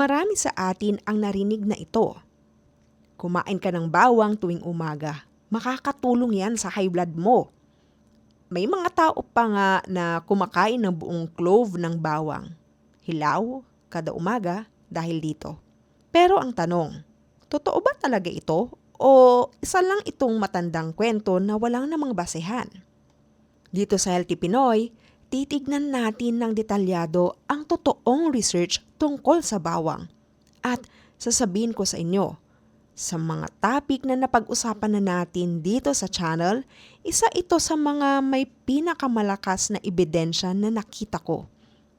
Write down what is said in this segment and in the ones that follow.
Marami sa atin ang narinig na ito. Kumain ka ng bawang tuwing umaga. Makakatulong yan sa high blood mo. May mga tao pa nga na kumakain ng buong clove ng bawang. Hilaw, kada umaga dahil dito. Pero ang tanong, totoo ba talaga ito? O isa lang itong matandang kwento na walang namang basehan? Dito sa Healthy Pinoy, titignan natin ng detalyado ang totoong research tungkol sa bawang. At sasabihin ko sa inyo, sa mga topic na napag-usapan na natin dito sa channel, isa ito sa mga may pinakamalakas na ebidensya na nakita ko.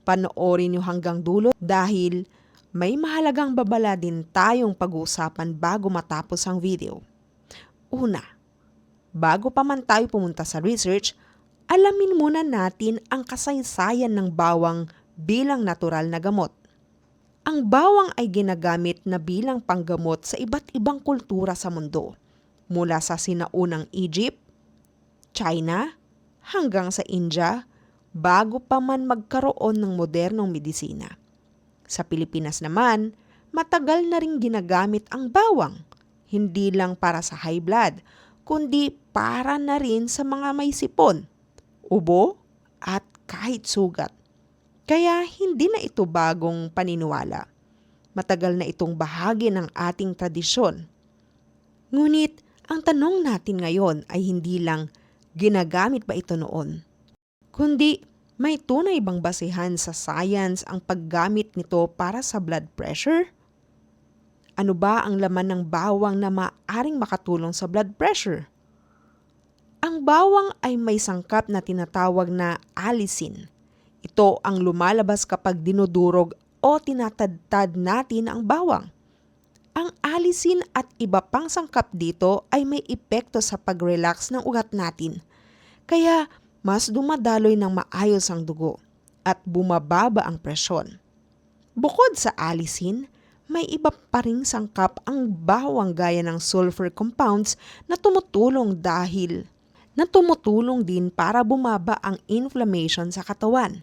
Panoorin niyo hanggang dulo dahil may mahalagang babala din tayong pag-uusapan bago matapos ang video. Una, bago pa man tayo pumunta sa research, alamin muna natin ang kasaysayan ng bawang bilang natural na gamot. Ang bawang ay ginagamit na bilang panggamot sa iba't ibang kultura sa mundo, mula sa sinaunang Egypt, China, hanggang sa India, bago pa man magkaroon ng modernong medisina. Sa Pilipinas naman, matagal na ring ginagamit ang bawang, hindi lang para sa high blood, kundi para na rin sa mga may sipon, ubo, at kahit sugat. Kaya hindi na ito bagong paniniwala. Matagal na itong bahagi ng ating tradisyon. Ngunit ang tanong natin ngayon ay hindi lang ginagamit ba ito noon, kundi may tunay bang basehan sa science ang paggamit nito para sa blood pressure? Ano ba ang laman ng bawang na maaaring makatulong sa blood pressure? Ang bawang ay may sangkap na tinatawag na allicin. Ito ang lumalabas kapag dinudurog o tinatadtad natin ang bawang. Ang allicin at iba pang sangkap dito ay may epekto sa pag-relax ng ugat natin. Kaya mas dumadaloy ng maayos ang dugo at bumababa ang presyon. Bukod sa allicin, may iba pa ring sangkap ang bawang gaya ng sulfur compounds na tumutulong din para bumaba ang inflammation sa katawan.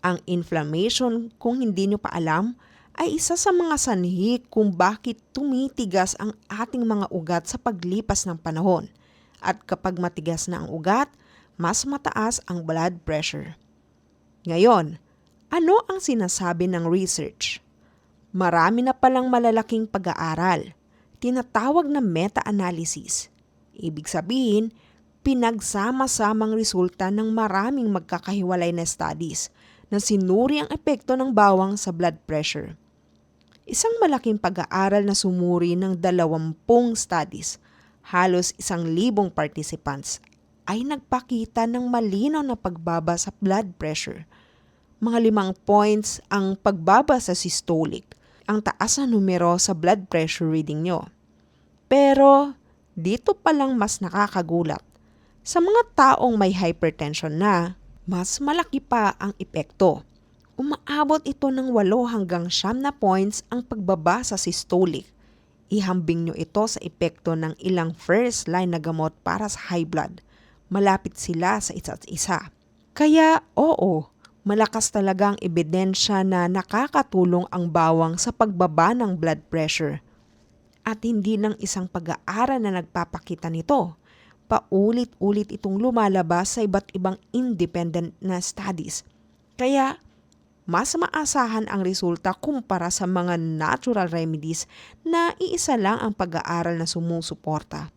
Ang inflammation, kung hindi nyo pa alam, ay isa sa mga sanhi kung bakit tumitigas ang ating mga ugat sa paglipas ng panahon. At kapag matigas na ang ugat, mas mataas ang blood pressure. Ngayon, ano ang sinasabi ng research? Marami na palang malalaking pag-aaral, tinatawag na meta-analysis. Ibig sabihin, pinagsama-samang resulta ng maraming magkakahiwalay na studies na sinuri ang epekto ng bawang sa blood pressure. Isang malaking pag-aaral na sumuri ng 20 studies, halos 1,000 participants, ay nagpakita ng malinaw na pagbaba sa blood pressure. Mga 5 points ang pagbaba sa systolic, ang taas na numero sa blood pressure reading nyo. Pero dito palang mas nakakagulat. Sa mga taong may hypertension na, mas malaki pa ang epekto. Umaabot ito ng 8 hanggang 9 na points ang pagbaba sa systolic. Ihambing nyo ito sa epekto ng ilang first line na gamot para sa high blood. Malapit sila sa isa't isa. Kaya oo, malakas talaga ang ebidensya na nakakatulong ang bawang sa pagbaba ng blood pressure. At hindi lang isang pag-aaral na nagpapakita nito. Paulit-ulit itong lumalabas sa iba't ibang independent na studies. Kaya, mas maasahan ang resulta kumpara sa mga natural remedies na iisa lang ang pag-aaral na sumusuporta.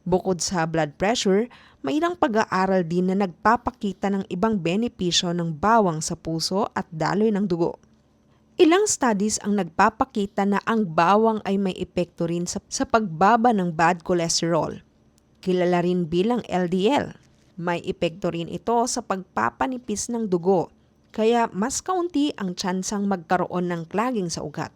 Bukod sa blood pressure, may ilang pag-aaral din na nagpapakita ng ibang benepisyo ng bawang sa puso at daloy ng dugo. Ilang studies ang nagpapakita na ang bawang ay may epekto rin sa pagbaba ng bad cholesterol. Kilala rin bilang LDL. May epekto rin ito sa pagpapanipis ng dugo, kaya mas kaunti ang tsansang magkaroon ng clogging sa ugat.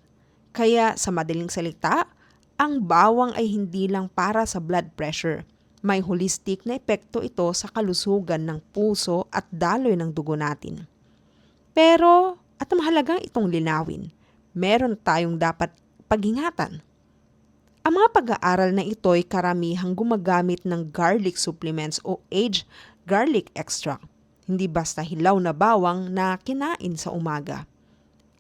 Kaya sa madaling salita, ang bawang ay hindi lang para sa blood pressure. May holistic na epekto ito sa kalusugan ng puso at daloy ng dugo natin. Pero, at mahalagang itong linawin, meron tayong dapat pag-ingatan. Ang mga pag-aaral na ito ay karamihang gumagamit ng garlic supplements o aged garlic extract, hindi basta hilaw na bawang na kinain sa umaga.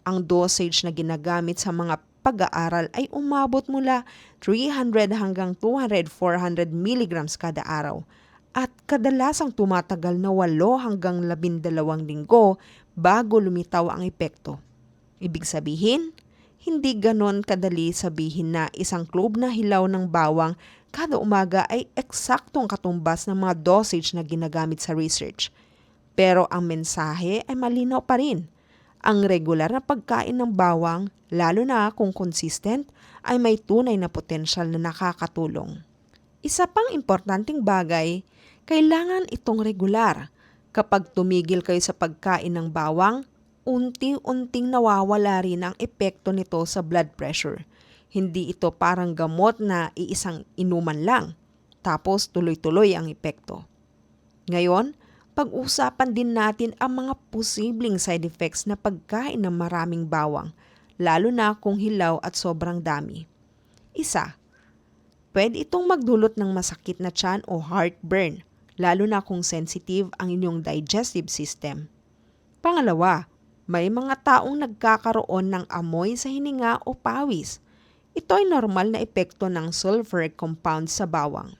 Ang dosage na ginagamit sa mga pag-aaral ay umabot mula 300 hanggang 200, 400 milligrams kada araw at kadalasang tumatagal na 8 hanggang 12 linggo bago lumitaw ang epekto. Ibig sabihin, hindi ganon kadali sabihin na isang clove na hilaw ng bawang kada umaga ay eksaktong katumbas ng mga dosage na ginagamit sa research. Pero ang mensahe ay malinaw pa rin. Ang regular na pagkain ng bawang, lalo na kung consistent, ay may tunay na potensyal na nakakatulong. Isa pang importanteng bagay, kailangan itong regular. Kapag tumigil kayo sa pagkain ng bawang, unti-unting nawawala rin ang epekto nito sa blood pressure. Hindi ito parang gamot na iisang inuman lang, tapos tuloy-tuloy ang epekto. Ngayon, pag-usapan din natin ang mga posibleng side effects na pagkain ng maraming bawang, lalo na kung hilaw at sobrang dami. Isa, pwede itong magdulot ng masakit na tiyan o heartburn, lalo na kung sensitive ang inyong digestive system. Pangalawa, may mga taong nagkakaroon ng amoy sa hininga o pawis. Ito ay normal na epekto ng sulfuric compound sa bawang.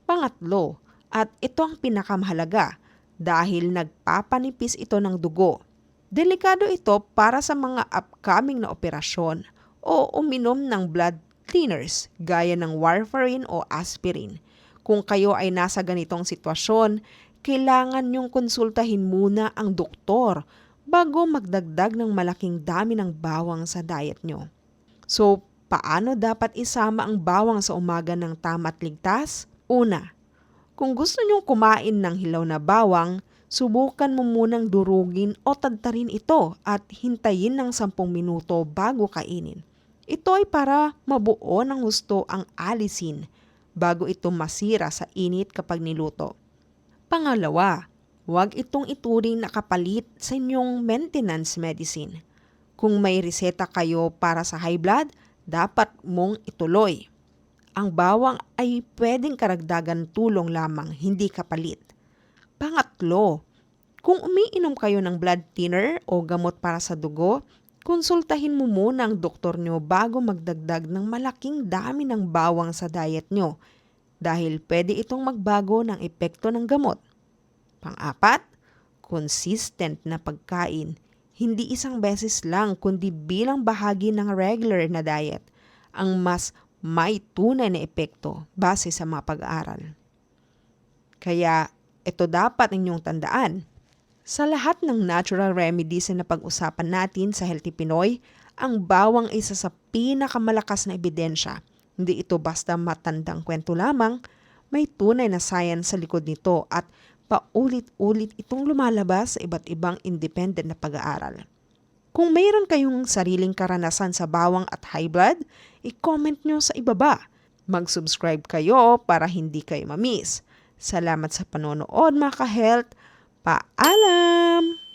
Pangatlo, at ito ang pinakamahalaga dahil nagpapanipis ito ng dugo. Delikado ito para sa mga upcoming na operasyon o uminom ng blood thinners gaya ng warfarin o aspirin. Kung kayo ay nasa ganitong sitwasyon, kailangan niyong konsultahin muna ang doktor bago magdagdag ng malaking dami ng bawang sa diet niyo. So, paano dapat isama ang bawang sa umaga ng tama at ligtas? Una, kung gusto niyong kumain ng hilaw na bawang, subukan mo munang durugin o tadtarin ito at hintayin ng 10 minuto bago kainin. Ito ay para mabuo ng husto ang alisin bago ito masira sa init kapag niluto. Pangalawa, huwag itong ituring na kapalit sa inyong maintenance medicine. Kung may reseta kayo para sa high blood, dapat mong ituloy. Ang bawang ay pwedeng karagdagan tulong lamang, hindi kapalit. Pangatlo, kung umiinom kayo ng blood thinner o gamot para sa dugo, konsultahin mo muna ang doktor nyo bago magdagdag ng malaking dami ng bawang sa diet nyo dahil pwede itong magbago ng epekto ng gamot. Pang-apat, consistent na pagkain. Hindi isang beses lang kundi bilang bahagi ng regular na diet ang mas may tunay na epekto base sa mga pag-aaral. Kaya ito dapat inyong tandaan. Sa lahat ng natural remedies na napag-usapan natin sa Healthy Pinoy, ang bawang ay isa sa pinakamalakas na ebidensya. Hindi ito basta matandang kwento lamang, may tunay na science sa likod nito at paulit-ulit itong lumalabas sa iba't ibang independent na pag-aaral. Kung mayroon kayong sariling karanasan sa bawang at high blood, i-comment nyo sa ibaba. Mag-subscribe kayo para hindi kayo mamiss. Salamat sa panonood mga ka-health. Paalam!